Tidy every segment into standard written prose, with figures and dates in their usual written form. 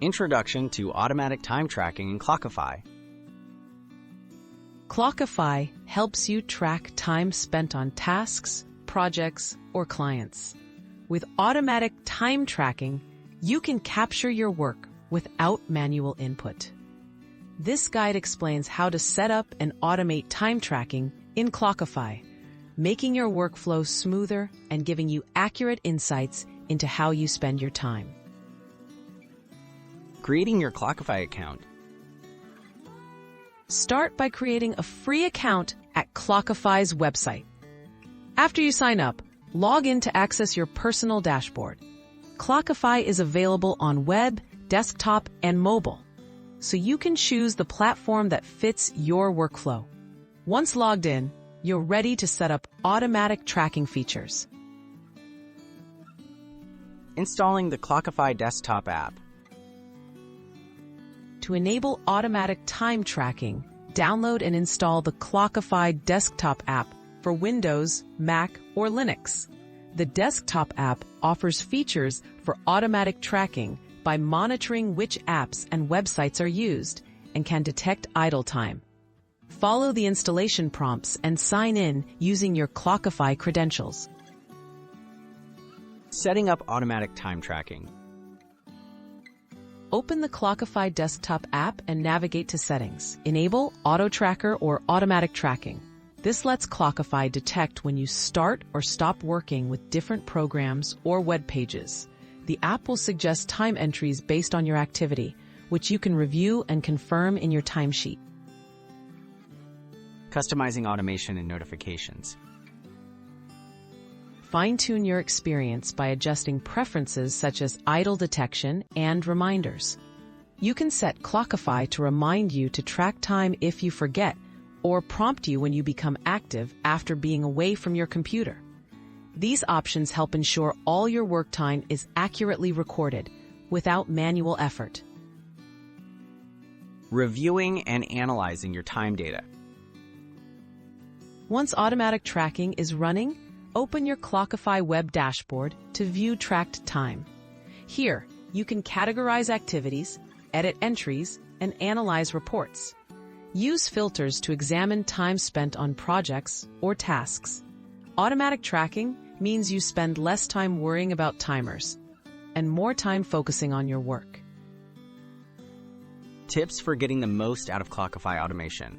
Introduction to Automatic Time Tracking in Clockify. Clockify helps you track time spent on tasks, projects, or clients. With automatic time tracking, you can capture your work without manual input. This guide explains how to set up and automate time tracking in Clockify, making your workflow smoother and giving you accurate insights into how you spend your time. Creating your Clockify account. Start by creating a free account at Clockify's website. After you sign up, log in to access your personal dashboard. Clockify is available on web, desktop, and mobile, so you can choose the platform that fits your workflow. Once logged in, you're ready to set up automatic tracking features. Installing the Clockify desktop app. To enable automatic time tracking, download and install the Clockify desktop app for Windows, Mac, or Linux. The desktop app offers features for automatic tracking by monitoring which apps and websites are used and can detect idle time. Follow the installation prompts and sign in using your Clockify credentials. Setting up automatic time tracking. Open the Clockify desktop app and navigate to Settings. Enable Auto Tracker or Automatic Tracking. This lets Clockify detect when you start or stop working with different programs or web pages. The app will suggest time entries based on your activity, which you can review and confirm in your timesheet. Customizing automation and notifications. Fine-tune your experience by adjusting preferences such as idle detection and reminders. You can set Clockify to remind you to track time if you forget, or prompt you when you become active after being away from your computer. These options help ensure all your work time is accurately recorded without manual effort. Reviewing and analyzing your time data. Once automatic tracking is running, open your Clockify web dashboard to view tracked time. Here, you can categorize activities, edit entries, and analyze reports. Use filters to examine time spent on projects or tasks. Automatic tracking means you spend less time worrying about timers and more time focusing on your work. Tips for getting the most out of Clockify automation.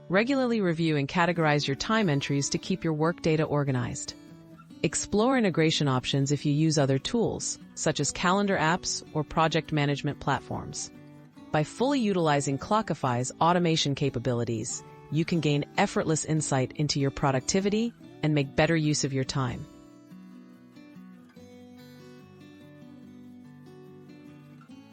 Regularly review and categorize your time entries to keep your work data organized. Explore integration options if you use other tools, such as calendar apps or project management platforms. By fully utilizing Clockify's automation capabilities, you can gain effortless insight into your productivity and make better use of your time.